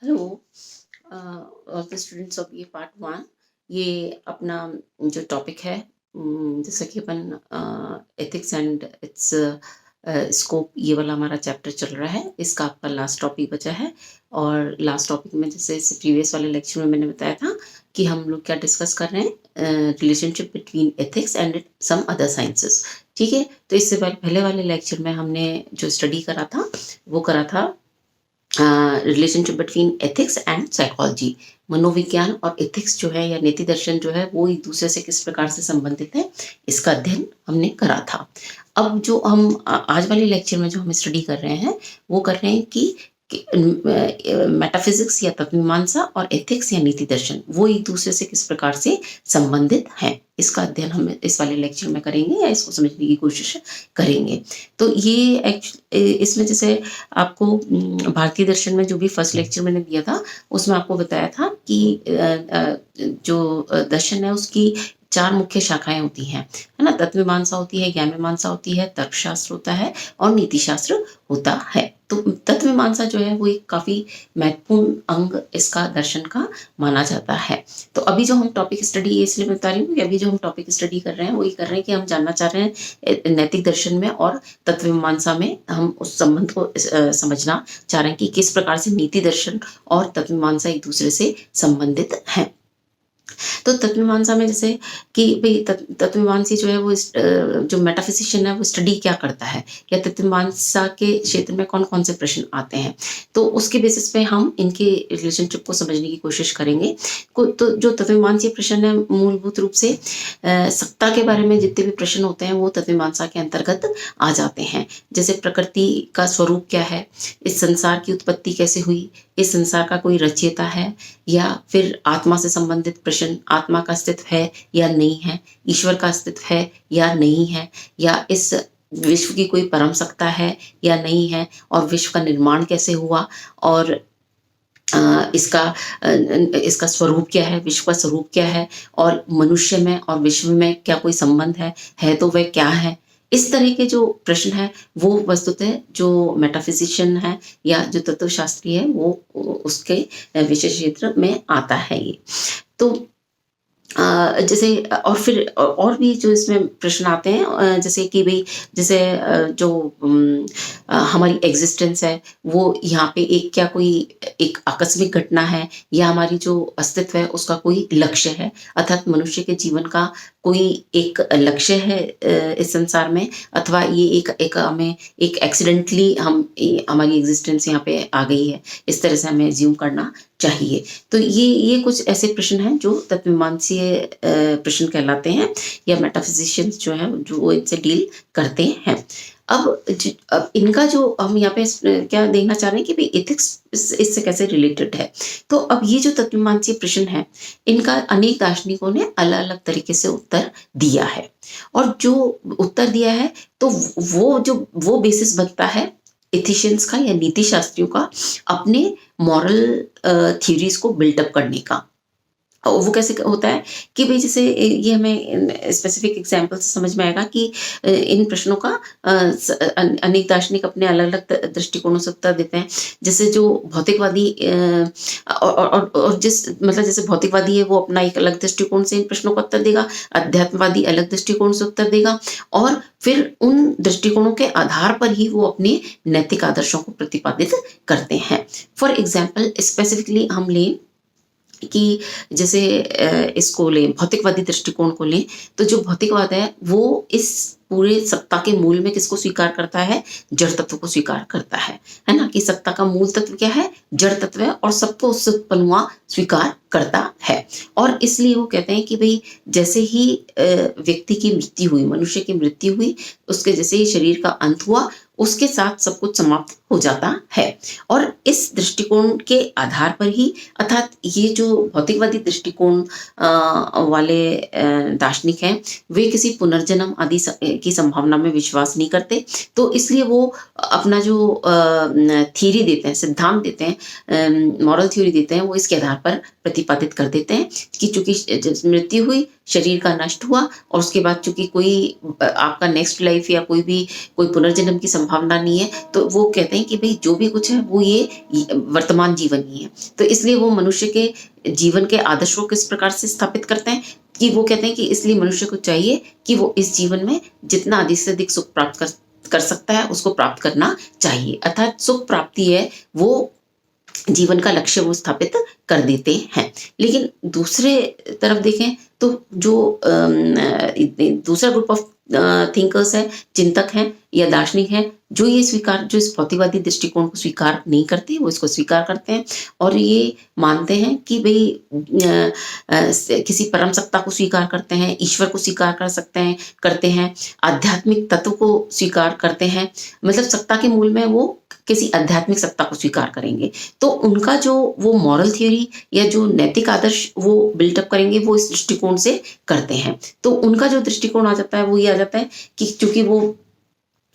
Hello all the students of ये part one. ये अपना जो टॉपिक है, जैसा कि अपन एथिक्स एंड इट्स स्कोप, ये वाला हमारा चैप्टर चल रहा है। इसका आपका लास्ट टॉपिक बचा है। और लास्ट टॉपिक में, जैसे प्रीवियस वाले लेक्चर में मैंने बताया था कि हम लोग क्या डिस्कस कर रहे हैं, relationship between ethics and some other sciences. ठीक है, तो इससे पहले वाले लेक्चर में हमने जो स्टडी करा था वो करा था relationship between ethics and psychology. मनोविज्ञान और एथिक्स जो है या नीति दर्शन जो है वो एक दूसरे से किस प्रकार से संबंधित है, इसका अध्ययन हमने करा था। अब जो हम आज वाले लेक्चर में जो हम स्टडी कर रहे हैं वो कर रहे हैं कि मेटाफिजिक्स या तत्वमीमांसा और एथिक्स या नीति दर्शन वो एक दूसरे से किस प्रकार से संबंधित हैं, इसका अध्ययन हम इस वाले लेक्चर में करेंगे या इसको समझने की कोशिश करेंगे। तो ये इसमें जैसे आपको भारतीय दर्शन में जो भी फर्स्ट लेक्चर मैंने दिया था उसमें आपको बताया था कि जो दर्शन है उसकी चार मुख्य शाखाएं होती हैं, है ना। तत्वमीमांसा होती है, ज्ञानमीमांसा होती है, तर्कशास्त्र होता है और नीति शास्त्र होता है। तो तत्वमीमांसा जो है वो एक काफी महत्वपूर्ण अंग इसका दर्शन का माना जाता है। तो अभी जो हम टॉपिक स्टडी, इसलिए मैं बता रही हूँ कि अभी जो हम टॉपिक स्टडी कर रहे हैं वो ये कर रहे हैं कि हम जानना चाह रहे हैं नैतिक दर्शन में और तत्वमीमांसा में हम उस संबंध को समझना चाह रहे हैं कि किस प्रकार से नीति दर्शन और तत्वमीमांसा एक दूसरे से संबंधित हैं। तो तत्वमीमांसा में जैसे कि भाई तत्वमीमांसी जो है वो जो मेटाफिजिशियन है वो स्टडी क्या करता है, या तत्वमीमांसा के क्षेत्र में कौन कौन से प्रश्न आते हैं, तो उसके बेसिस पे हम इनके रिलेशनशिप को समझने की कोशिश करेंगे। तो जो तत्वमीमांसी प्रश्न है मूलभूत रूप से सत्ता के बारे में जितने भी प्रश्न होते हैं वो तत्वमीमांसा के अंतर्गत आ जाते हैं। जैसे प्रकृति का स्वरूप क्या है, इस संसार की उत्पत्ति कैसे हुई, इस संसार का कोई रचयिता है, या फिर आत्मा से संबंधित प्रश्न, आत्मा का अस्तित्व है या नहीं है, ईश्वर का अस्तित्व है या नहीं है, या इस विश्व की कोई परम सत्ता है या नहीं है, और विश्व का निर्माण कैसे हुआ, और इसका स्वरूप क्या है, विश्व का स्वरूप क्या है, और मनुष्य में और विश्व में क्या कोई संबंध है तो वह क्या है। इस तरह के जो प्रश्न है वो वस्तुतः जो मेटाफिजिशियन है या जो तत्वशास्त्री है वो उसके विषय क्षेत्र में आता है ये। तो जैसे और फिर और भी जो इसमें प्रश्न आते हैं, जैसे कि भाई जैसे जो हमारी एग्जिस्टेंस है वो यहाँ पे एक क्या कोई एक आकस्मिक घटना है, या हमारी जो अस्तित्व है उसका कोई लक्ष्य है, अर्थात मनुष्य के जीवन का कोई एक लक्ष्य है इस संसार में, अथवा ये एक हमें एक एक्सीडेंटली हमारी एग्जिस्टेंस यहाँ पे आ गई है, इस तरह से हमें ज्यूम करना चाहिए। तो ये कुछ ऐसे प्रश्न हैं जो तत्वमीमांसीय प्रश्न कहलाते हैं, या मेटाफिजिशियंस जो है जो वो इनसे डील करते हैं। अब इनका जो हम यहाँ पे क्या देखना चाह रहे हैं कि भाई एथिक्स इससे कैसे रिलेटेड है। तो अब ये जो तत्वमीमांसीय प्रश्न है इनका अनेक दार्शनिकों ने अलग अलग तरीके से उत्तर दिया है, और जो उत्तर दिया है तो वो बेसिस बनता है एथिशियंस का या नीति शास्त्रियों का अपने मॉरल थ्योरीज को बिल्टअप करने का। और वो कैसे होता है कि भाई जैसे ये हमें स्पेसिफिक एग्जाम्पल से समझ में आएगा कि इन प्रश्नों का अनेक दार्शनिक अपने अलग अलग दृष्टिकोणों से उत्तर देते हैं। जैसे जो भौतिकवादी और जिस मतलब जैसे भौतिकवादी है वो अपना एक अलग दृष्टिकोण से इन प्रश्नों का उत्तर देगा, अध्यात्मवादी अलग दृष्टिकोण से उत्तर देगा, और फिर उन दृष्टिकोणों के आधार पर ही वो अपने नैतिक आदर्शों को प्रतिपादित करते हैं। फॉर एग्जाम्पल स्पेसिफिकली हम लें कि जैसे इसको लें, भौतिकवादी दृष्टिकोण को लें, तो जो भौतिकवाद है वो इस पूरे सत्ता के मूल में किसको स्वीकार करता है, जड़ तत्व को स्वीकार करता है ना, कि सत्ता का मूल तत्व क्या है, जड़ तत्व है, और सबको उससे उत्पन्न हुआ स्वीकार करता है। और इसलिए वो कहते हैं कि भाई जैसे ही व्यक्ति की मृत्यु हुई, मनुष्य की मृत्यु हुई, उसके जैसे ही शरीर का अंत हुआ उसके साथ सब कुछ समाप्त हो जाता है। और इस दृष्टिकोण के आधार पर ही, अर्थात ये जो भौतिकवादी दृष्टिकोण वाले दार्शनिक हैं वे किसी पुनर्जन्म आदि की संभावना में विश्वास नहीं करते, तो इसलिए वो अपना जो थ्योरी देते हैं, सिद्धांत देते हैं, मॉरल थ्योरी देते हैं, वो इसके आधार पर प्रतिपादित कर देते हैं कि चूंकि मृत्यु हुई शरीर का नष्ट हुआ और उसके बाद चूंकि कोई आपका नेक्स्ट लाइफ या कोई पुनर्जन्म की संभावना नहीं है, तो वो कहते हैं कि भाई जो भी कुछ है वो ये वर्तमान जीवन ही है। तो इसलिए वो मनुष्य के जीवन के आदर्श को किस प्रकार से स्थापित करते हैं कि वो कहते हैं कि इसलिए मनुष्य को चाहिए कि वो इस जीवन में जितना अधिक से अधिक सुख प्राप्त कर सकता है उसको प्राप्त करना चाहिए। अर्थात सुख प्राप्ति है वो जीवन का लक्ष्य वो स्थापित कर देते हैं। लेकिन दूसरे तरफ देखें तो जो दूसरा ग्रुप ऑफ थिंकर्स है, चिंतक हैं या दार्शनिक हैं, जो इस भौतिकवादी दृष्टिकोण को स्वीकार नहीं करते, वो इसको स्वीकार करते हैं और ये मानते हैं कि भाई किसी परम सत्ता को स्वीकार करते हैं, ईश्वर को स्वीकार करते हैं, आध्यात्मिक तत्व को स्वीकार करते हैं। मतलब सत्ता के मूल में वो किसी आध्यात्मिक सत्ता को स्वीकार करेंगे। तो उनका जो वो मॉरल थ्योरी या जो नैतिक आदर्श वो बिल्टअप करेंगे वो इस दृष्टिकोण से करते हैं। तो उनका जो दृष्टिकोण आ जाता है वो ये आ जाता है कि चूंकि वो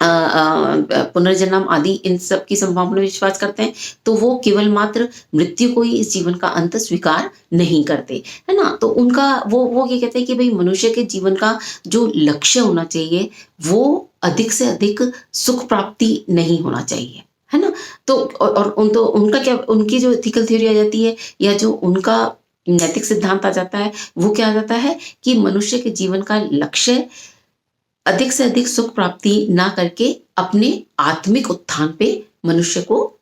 पुनर्जन्म आदि इन सब की संभावना में विश्वास करते हैं, तो वो केवल मात्र मृत्यु को ही इस जीवन का अंत स्वीकार नहीं करते, है ना। तो उनका वो ये कहते हैं कि भाई मनुष्य के जीवन का जो लक्ष्य होना चाहिए वो अधिक से अधिक सुख प्राप्ति नहीं होना चाहिए, है ना। तो उनका क्या, उनकी जो एथिकल थ्योरी आ जाती है या जो उनका नैतिक सिद्धांत आ जाता है वो क्या आ जाता है कि मनुष्य के जीवन का लक्ष्य अधिक से अधिक सुख प्राप्ति ना करके अपने आत्मिक उत्थान पे मनुष्य को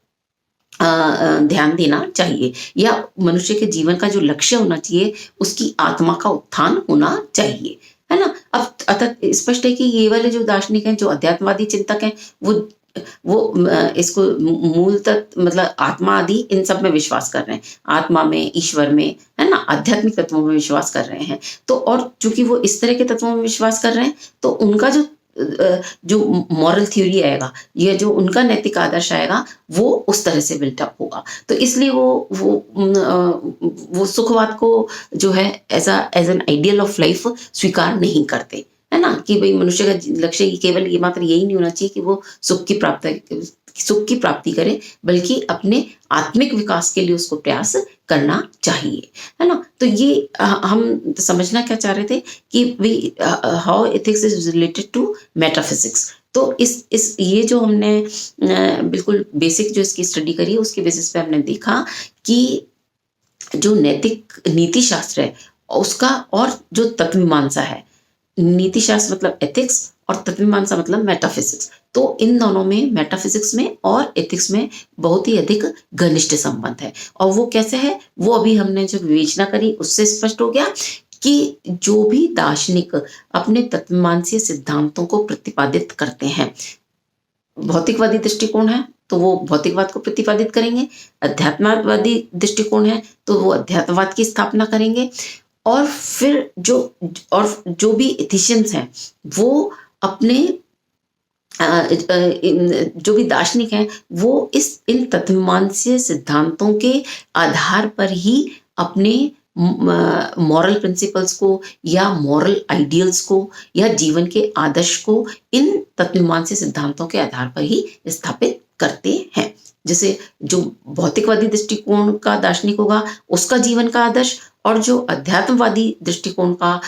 ध्यान देना चाहिए, या मनुष्य के जीवन का जो लक्ष्य होना चाहिए उसकी आत्मा का उत्थान होना चाहिए, है ना। अब अतः स्पष्ट है कि ये वाले जो दार्शनिक हैं, जो अध्यात्मवादी चिंतक हैं, वो इसको मूल तत्व मतलब आत्मा आदि इन सब में विश्वास कर रहे हैं, आत्मा में, ईश्वर में, है ना, आध्यात्मिक तत्वों में विश्वास कर रहे हैं। तो और चूंकि वो इस तरह के तत्वों में विश्वास कर रहे हैं तो उनका जो मॉरल थ्योरी आएगा या जो उनका नैतिक आदर्श आएगा वो उस तरह से बिल्टअप होगा। तो इसलिए वो सुखवाद को जो है as an ideal of life स्वीकार नहीं करते, है ना, कि भाई मनुष्य का लक्ष्य केवल ये मात्र यही नहीं होना चाहिए कि वो सुख की प्राप्ति करे, बल्कि अपने आत्मिक विकास के लिए उसको प्रयास करना चाहिए, है ना। तो ये हम समझना क्या चाह रहे थे कि भाई how ethics is related to metaphysics. तो इस ये जो हमने बिल्कुल बेसिक जो इसकी स्टडी करी उसके बेसिस पे हमने देखा कि जो नैतिक नीति शास्त्र है उसका और जो तत्वमीमांसा है, नीति शास्त्र मतलब एथिक्स और तत्वमीमांसा मतलब मेटाफिजिक्स, तो इन दोनों में मेटाफिजिक्स में और एथिक्स में बहुत ही अधिक घनिष्ठ संबंध है। और वो कैसे है वो अभी हमने जो विवेचना करी उससे स्पष्ट हो गया कि जो भी दार्शनिक अपने तत्वमीमांसीय सिद्धांतों को प्रतिपादित करते हैं, भौतिकवादी दृष्टिकोण है तो वो भौतिकवाद को प्रतिपादित करेंगे, अध्यात्मवादी दृष्टिकोण है तो वो अध्यात्मवाद की स्थापना करेंगे, और फिर जो भी एथिशियंस हैं वो अपने जो भी दार्शनिक हैं वो इन तत्वमीमांसीय सिद्धांतों के आधार पर ही अपने मॉरल प्रिंसिपल्स को या मॉरल आइडियल्स को या जीवन के आदर्श को इन तत्वमीमांसीय सिद्धांतों के आधार पर ही स्थापित करते हैं। जैसे जो भौतिकवादी दृष्टिकोण का दार्शनिक होगा उसका जीवन का आदर्श, और जो अध्यात्मवादी दृष्टिकोण का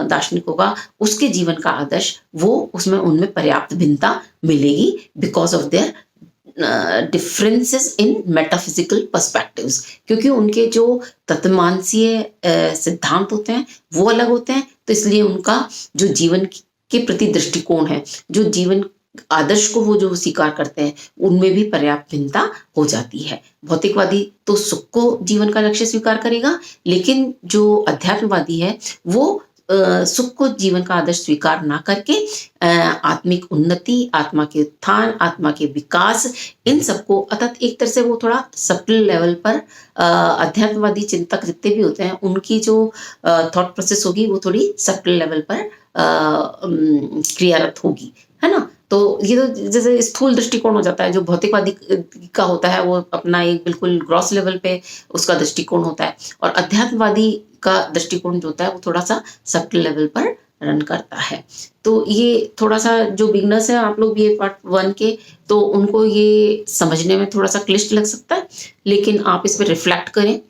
दार्शनिक होगा उसके जीवन का आदर्श, वो उसमें उनमें पर्याप्त भिन्नता मिलेगी because of their differences in metaphysical perspectives, क्योंकि उनके जो तत्वमीमांसीय सिद्धांत होते हैं वो अलग होते हैं। तो इसलिए उनका जो जीवन के प्रति दृष्टिकोण है, जो जीवन आदर्श को वो जो स्वीकार करते हैं उनमें भी पर्याप्त भिन्नता हो जाती है। भौतिकवादी तो सुख को जीवन का लक्ष्य स्वीकार करेगा, लेकिन जो अध्यात्मवादी है वो सुख को जीवन का आदर्श स्वीकार ना करके आत्मिक उन्नति, आत्मा के उत्थान, आत्मा के विकास, इन सबको, अर्थात एक तरह से वो थोड़ा सटल लेवल पर अध्यात्मवादी चिंतक जितने भी होते हैं उनकी जो थॉट प्रोसेस होगी वो थोड़ी सटल लेवल पर क्रियारत होगी, है ना। तो ये तो जैसे स्थूल दृष्टिकोण हो जाता है, जो भौतिकवादी का होता है वो अपना एक बिल्कुल ग्रॉस लेवल पे उसका दृष्टिकोण होता है, और अध्यात्मवादी का दृष्टिकोण जो होता है वो थोड़ा सा सटल लेवल पर रन करता है। तो ये थोड़ा सा जो बिगनर्स हैं, आप लोग भी ये पार्ट 1 के, तो उनको ये समझने में थोड़ा सा क्लिष्ट लग सकता है, लेकिन आप इस पर रिफ्लेक्ट करें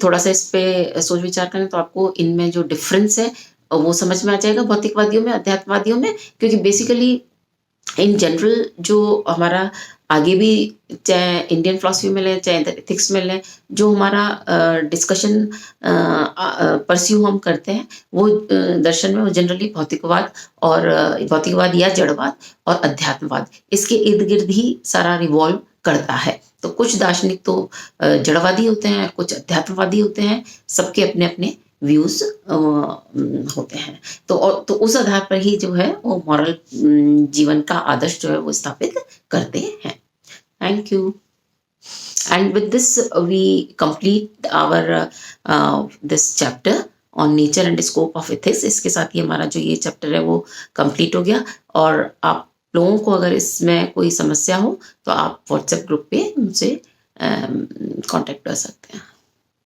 थोड़ा सा इस पे सोच विचार करें तो आपको इनमें जो डिफरेंस है वो समझ में आ जाएगा भौतिकवादियों में, अध्यात्मवादियों में, क्योंकि बेसिकली इन जनरल जो हमारा आगे भी चाहे इंडियन फिलॉसफी में लें चाहे एथिक्स में लें, जो हमारा डिस्कशन परस्यू हम करते हैं वो दर्शन में वो जनरली भौतिकवाद और भौतिकवाद या जड़वाद और अध्यात्मवाद इसके इर्द गिर्द ही सारा रिवॉल्व करता है। तो कुछ दार्शनिक तो जड़वादी होते हैं, कुछ अध्यात्मवादी होते हैं, सबके अपने अपने व्यूज होते हैं। तो उस आधार पर ही जो है वो मॉरल जीवन का आदर्श जो है वो स्थापित करते हैं। Thank you. And with this we complete our this chapter on nature and scope of ethics. इसके साथ ही हमारा जो ये चैप्टर है वो कंप्लीट हो गया। और आप लोगों को अगर इसमें कोई समस्या हो तो आप व्हाट्सएप ग्रुप पे मुझसे कांटेक्ट कर सकते हैं।